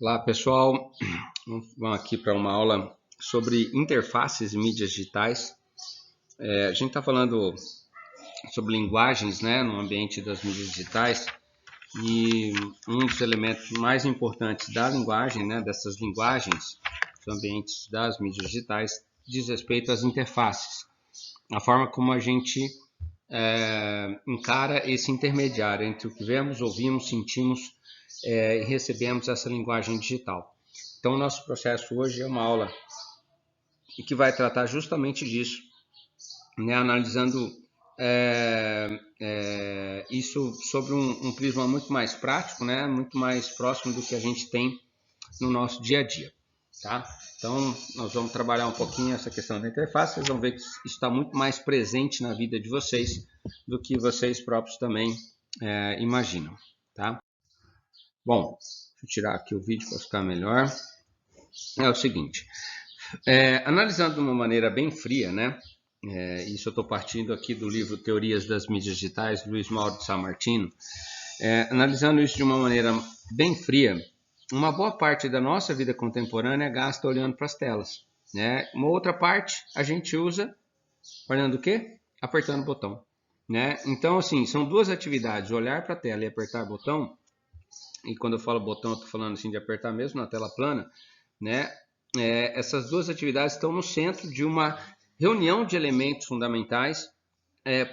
Olá pessoal, vamos aqui para uma aula sobre interfaces e mídias digitais. A gente está falando sobre linguagens, né, no ambiente das mídias digitais, e um dos elementos mais importantes da linguagem, né, dessas linguagens, dos ambientes das mídias digitais, diz respeito às interfaces, a forma como a gente encara esse intermediário entre o que vemos, ouvimos, sentimos e recebemos essa linguagem digital. Então, o nosso processo hoje é uma aula que vai tratar justamente disso, né, analisando isso sobre um prisma muito mais prático, né, muito mais próximo do que a gente tem no nosso dia a dia. Tá? Então, nós vamos trabalhar um pouquinho essa questão da interface, vocês vão ver que isso está muito mais presente na vida de vocês do que vocês próprios também imaginam. Tá? Bom, deixa eu tirar aqui o vídeo para ficar melhor. É o seguinte, analisando de uma maneira bem fria, né? Isso eu estou partindo aqui do livro Teorias das Mídias Digitais, Luiz Mauro de Sammartino. Analisando isso de uma maneira bem fria, uma boa parte da nossa vida contemporânea gasta olhando para as telas, né? Uma outra parte a gente usa olhando o quê? Apertando o botão, né? Então, assim, são duas atividades, olhar para a tela e apertar o botão. E quando eu falo botão, eu estou falando assim de apertar mesmo na tela plana, né? Essas duas atividades estão no centro de uma reunião de elementos fundamentais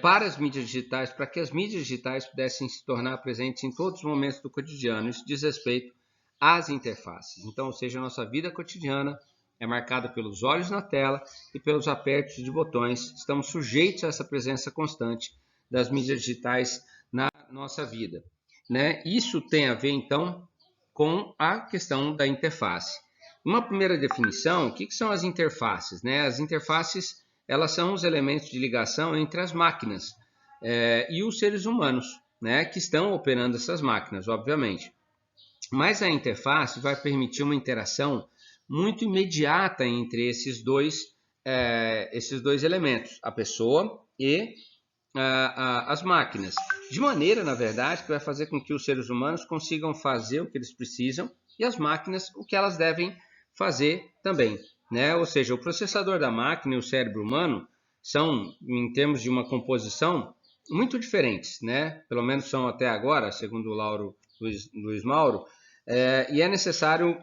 para as mídias digitais, para que as mídias digitais pudessem se tornar presentes em todos os momentos do cotidiano. Isso diz respeito às interfaces. Então, ou seja, a nossa vida cotidiana é marcada pelos olhos na tela e pelos apertos de botões. Estamos sujeitos a essa presença constante das mídias digitais na nossa vida, né? Isso tem a ver, então, com a questão da interface. Uma primeira definição, o que são as interfaces, né? As interfaces, elas são os elementos de ligação entre as máquinas e os seres humanos, né? Que estão operando essas máquinas, obviamente. Mas a interface vai permitir uma interação muito imediata entre esses dois elementos, a pessoa e as máquinas, de maneira, na verdade, que vai fazer com que os seres humanos consigam fazer o que eles precisam e as máquinas o que elas devem fazer também, né? Ou seja, o processador da máquina e o cérebro humano são, em termos de uma composição, muito diferentes, né? Pelo menos são até agora, segundo o Luiz Mauro, e é necessário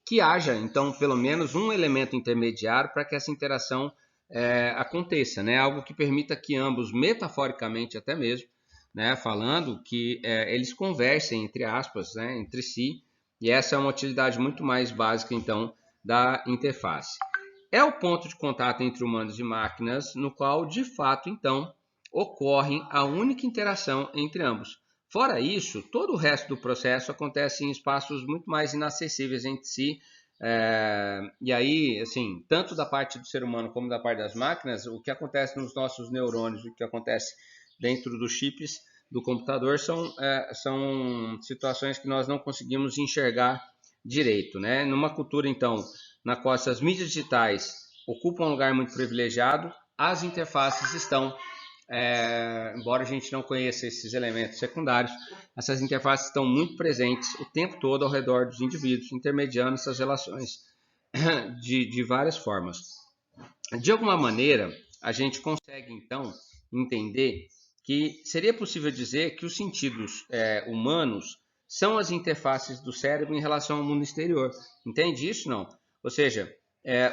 que haja, então, pelo menos um elemento intermediário para que essa interação aconteça, né? Algo que permita que ambos, metaforicamente até mesmo, né, falando, que eles conversem, entre aspas, né, entre si, e essa é uma utilidade muito mais básica, então, da interface. É o ponto de contato entre humanos e máquinas, no qual, de fato, então, ocorre a única interação entre ambos. Fora isso, todo o resto do processo acontece em espaços muito mais inacessíveis entre si. E aí, assim, tanto da parte do ser humano como da parte das máquinas, o que acontece nos nossos neurônios, o que acontece dentro dos chips do computador são situações que nós não conseguimos enxergar direito, né? Numa cultura, então, na qual essas mídias digitais ocupam um lugar muito privilegiado, as interfaces estão embora a gente não conheça esses elementos secundários, essas interfaces estão muito presentes o tempo todo ao redor dos indivíduos, intermediando essas relações de várias formas. De alguma maneira, a gente consegue, então, entender que seria possível dizer que os sentidos humanos são as interfaces do cérebro em relação ao mundo exterior. Entende isso? Não? Ou seja,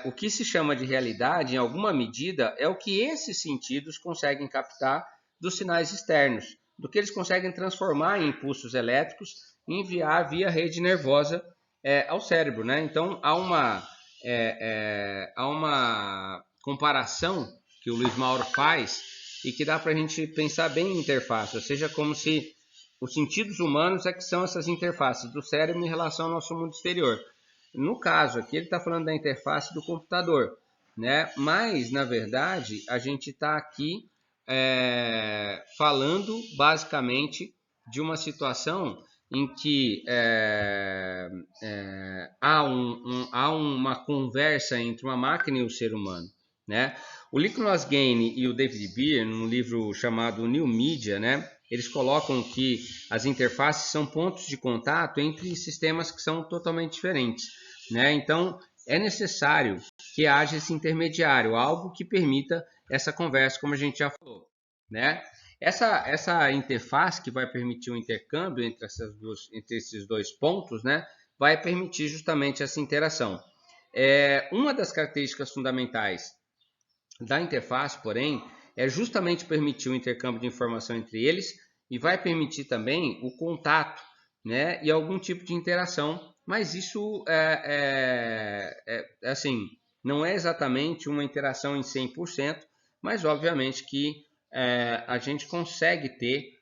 o que se chama de realidade, em alguma medida, é o que esses sentidos conseguem captar dos sinais externos, do que eles conseguem transformar em impulsos elétricos e enviar via rede nervosa ao cérebro, né? Então, há uma comparação que o Luiz Mauro faz e que dá para a gente pensar bem em interface, ou seja, como se os sentidos humanos que são essas interfaces do cérebro em relação ao nosso mundo exterior. No caso aqui, ele está falando da interface do computador, né? Mas, na verdade, a gente está aqui falando basicamente de uma situação em que há uma conversa entre uma máquina e o ser humano, né? O Nicholas Gaines e o David Beer, num livro chamado New Media, né, eles colocam que as interfaces são pontos de contato entre sistemas que são totalmente diferentes, né? Então, é necessário que haja esse intermediário, algo que permita essa conversa, como a gente já falou, né? Essa interface que vai permitir o intercâmbio entre esses dois pontos, né, vai permitir justamente essa interação. Uma das características fundamentais da interface, porém, é justamente permitir o intercâmbio de informação entre eles e vai permitir também o contato, né, e algum tipo de interação, mas isso assim, não é exatamente uma interação em 100%, mas obviamente que a gente consegue ter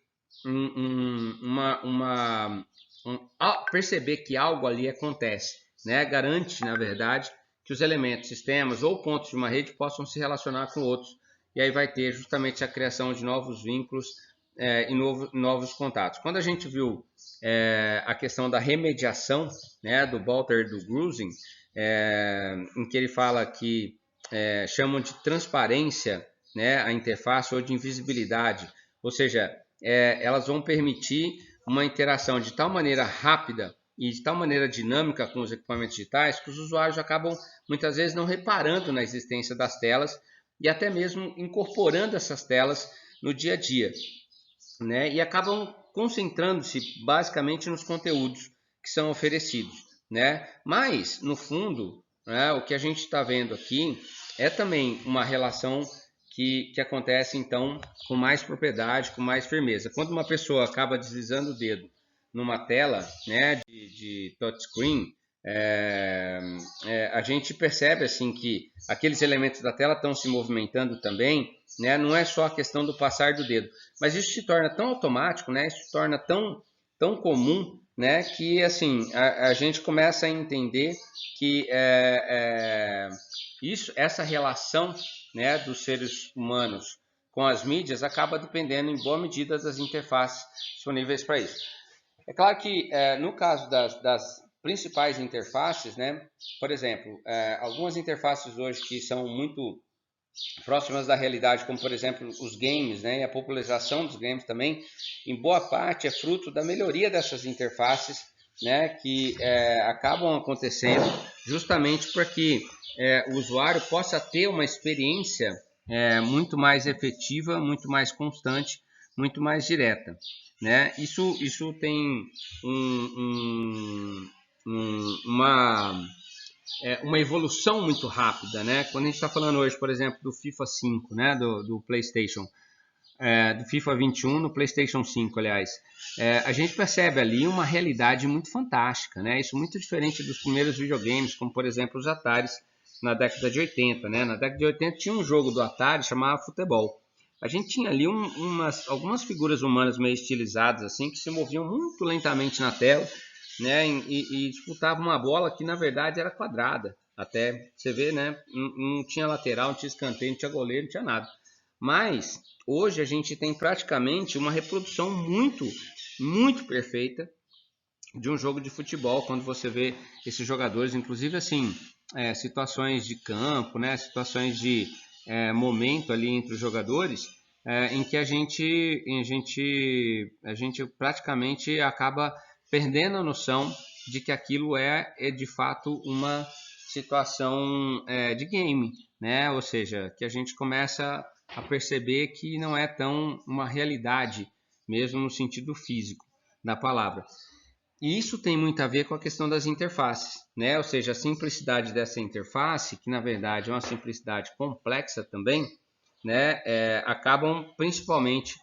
perceber que algo ali acontece, né? Garante, na verdade, que os elementos, sistemas ou pontos de uma rede possam se relacionar com outros, e aí vai ter justamente a criação de novos vínculos e novos contatos. Quando a gente viu a questão da remediação, né, do Walter do Grusin, em que ele fala que chamam de transparência, né, a interface, ou de invisibilidade, ou seja, elas vão permitir uma interação de tal maneira rápida e de tal maneira dinâmica com os equipamentos digitais que os usuários acabam muitas vezes não reparando na existência das telas e até mesmo incorporando essas telas no dia a dia, né? E acabam concentrando-se basicamente nos conteúdos que são oferecidos, né? Mas, no fundo, né, o que a gente está vendo aqui é também uma relação que acontece, então, com mais propriedade, com mais firmeza. Quando uma pessoa acaba deslizando o dedo numa tela, né, de touchscreen, a gente percebe assim que aqueles elementos da tela estão se movimentando também, né? Não é só a questão do passar do dedo, mas isso se torna tão automático, né? Isso se torna tão comum, né? Que assim a gente começa a entender que essa relação, né, dos seres humanos com as mídias acaba dependendo em boa medida das interfaces disponíveis para isso. É claro que no caso das principais interfaces, né, por exemplo, algumas interfaces hoje que são muito próximas da realidade, como por exemplo os games, né, e a popularização dos games também, em boa parte é fruto da melhoria dessas interfaces, né, que acabam acontecendo justamente para que o usuário possa ter uma experiência muito mais efetiva, muito mais constante, muito mais direta, né? Isso tem uma evolução muito rápida, né? Quando a gente está falando hoje, por exemplo, do FIFA 5, né? Do PlayStation, do FIFA 21 no PlayStation 5, aliás, a gente percebe ali uma realidade muito fantástica, né? Isso muito diferente dos primeiros videogames, como por exemplo os Ataris na década de 80, né? Na década de 80 tinha um jogo do Atari chamado Futebol. A gente tinha ali algumas figuras humanas meio estilizadas assim que se moviam muito lentamente na tela, né? E disputavam uma bola que na verdade era quadrada. Até você vê, né? Não tinha lateral, não tinha escanteio, não tinha goleiro, não tinha nada. Mas hoje a gente tem praticamente uma reprodução muito, muito perfeita de um jogo de futebol, quando você vê esses jogadores, inclusive assim, situações de campo, né, situações de momento ali entre os jogadores, em que a gente praticamente acaba perdendo a noção de que aquilo é de fato uma situação de game, né? Ou seja, que a gente começa a perceber que não é tão uma realidade, mesmo no sentido físico da palavra. E isso tem muito a ver com a questão das interfaces, né? Ou seja, a simplicidade dessa interface, que na verdade é uma simplicidade complexa também, né? Acabam principalmente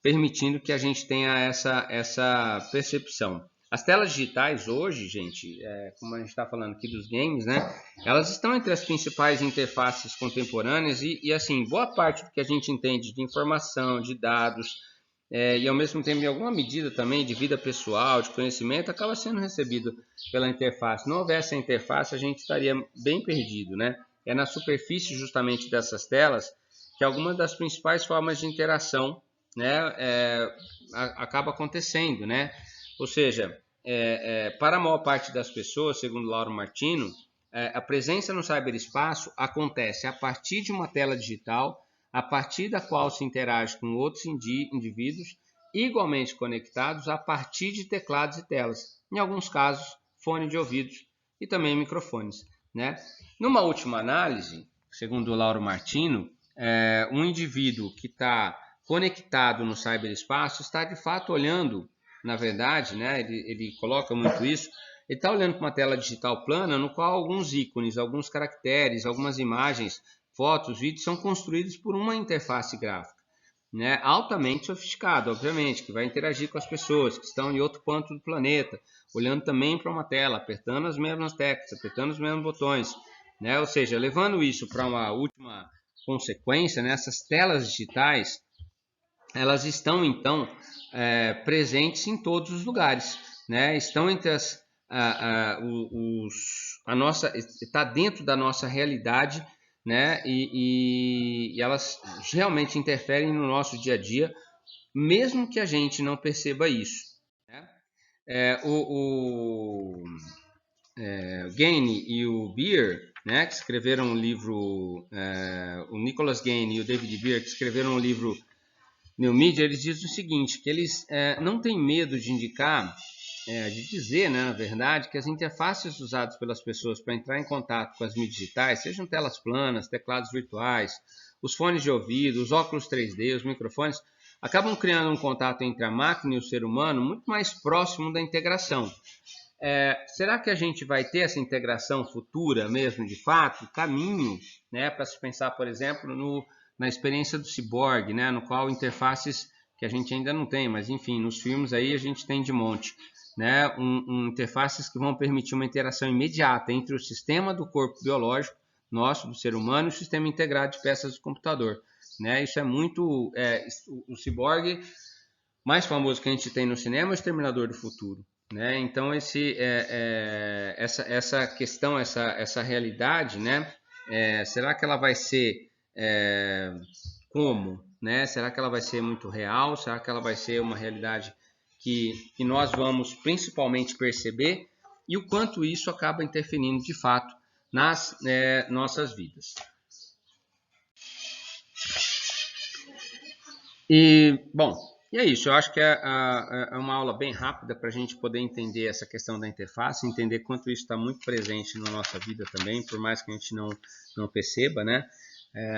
permitindo que a gente tenha essa percepção. As telas digitais hoje, gente, como a gente está falando aqui dos games, né? Elas estão entre as principais interfaces contemporâneas e assim, boa parte do que a gente entende de informação, de dados, e ao mesmo tempo, em alguma medida também de vida pessoal, de conhecimento, acaba sendo recebido pela interface. Se não houvesse a interface, a gente estaria bem perdido, né? É na superfície justamente dessas telas que algumas das principais formas de interação, né, acaba acontecendo, né? Ou seja, para a maior parte das pessoas, segundo Lauro Martino, a presença no cyberespaço acontece a partir de uma tela digital, a partir da qual se interage com outros indivíduos igualmente conectados a partir de teclados e telas, em alguns casos fone de ouvidos e também microfones, né? Numa última análise, segundo o Lauro Martino, um indivíduo que está conectado no cyberespaço está de fato olhando, na verdade, né, ele coloca muito isso, ele está olhando para uma tela digital plana no qual alguns ícones, alguns caracteres, algumas imagens, fotos, vídeos são construídos por uma interface gráfica, né, altamente sofisticada, obviamente, que vai interagir com as pessoas que estão em outro ponto do planeta, olhando também para uma tela, apertando as mesmas teclas, apertando os mesmos botões, né, ou seja, levando isso para uma última consequência, né, essas telas digitais, elas estão então presentes em todos os lugares, né, estão entre as está dentro da nossa realidade, né? E elas realmente interferem no nosso dia a dia, mesmo que a gente não perceba isso, né? O Gaine e o Beer, né, que escreveram um livro, o Nicholas Gaine e o David Beer, que escreveram um livro New Media, eles dizem o seguinte, que eles não têm medo de indicar, de dizer, né, na verdade, que as interfaces usadas pelas pessoas para entrar em contato com as mídias digitais, sejam telas planas, teclados virtuais, os fones de ouvido, os óculos 3D, os microfones, acabam criando um contato entre a máquina e o ser humano muito mais próximo da integração. Será que a gente vai ter essa integração futura mesmo, de fato? Caminho, né, para se pensar, por exemplo, na experiência do ciborgue, né, no qual interfaces que a gente ainda não tem, mas enfim, nos filmes aí a gente tem de monte, né, interfaces que vão permitir uma interação imediata entre o sistema do corpo biológico nosso, do ser humano, e o sistema integrado de peças do computador, né? Isso é muito o ciborgue mais famoso que a gente tem no cinema é o Exterminador do Futuro, né? Então essa questão, essa realidade, né? Será que ela vai ser como, né? Será que ela vai ser muito real? Será que ela vai ser uma realidade que nós vamos principalmente perceber, e o quanto isso acaba interferindo de fato nas nossas vidas? E, bom, é isso. Eu acho que é uma aula bem rápida para a gente poder entender essa questão da interface, entender quanto isso está muito presente na nossa vida também, por mais que a gente não perceba, né?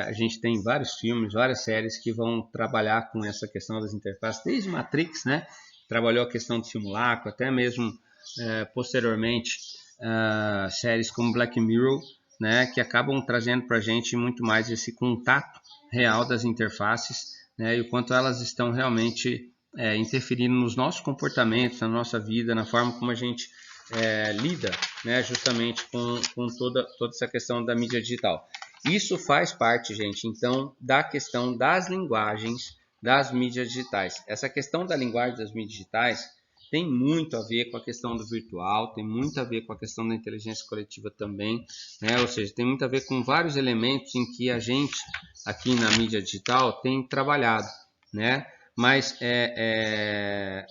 A gente tem vários filmes, várias séries que vão trabalhar com essa questão das interfaces, desde Matrix, né? Trabalhou a questão do simulacro, até mesmo posteriormente séries como Black Mirror, né? Que acabam trazendo para a gente muito mais esse contato real das interfaces, né, e o quanto elas estão realmente interferindo nos nossos comportamentos, na nossa vida, na forma como a gente lida, né, justamente com toda essa questão da mídia digital. Isso faz parte, gente, então, da questão das linguagens das mídias digitais. Essa questão da linguagem das mídias digitais tem muito a ver com a questão do virtual, tem muito a ver com a questão da inteligência coletiva também, né? Ou seja, tem muito a ver com vários elementos em que a gente, aqui na mídia digital, tem trabalhado, né? Mas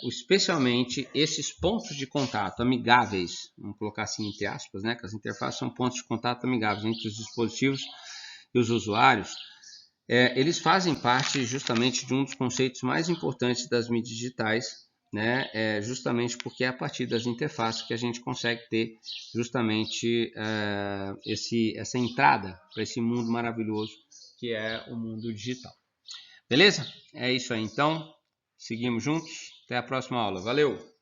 especialmente esses pontos de contato amigáveis, vamos colocar assim entre aspas, né? Que as interfaces são pontos de contato amigáveis entre os dispositivos e os usuários. Eles fazem parte justamente de um dos conceitos mais importantes das mídias digitais, né? Justamente porque é a partir das interfaces que a gente consegue ter justamente essa entrada para esse mundo maravilhoso que é o mundo digital. Beleza? É isso aí então. Seguimos juntos. Até a próxima aula. Valeu!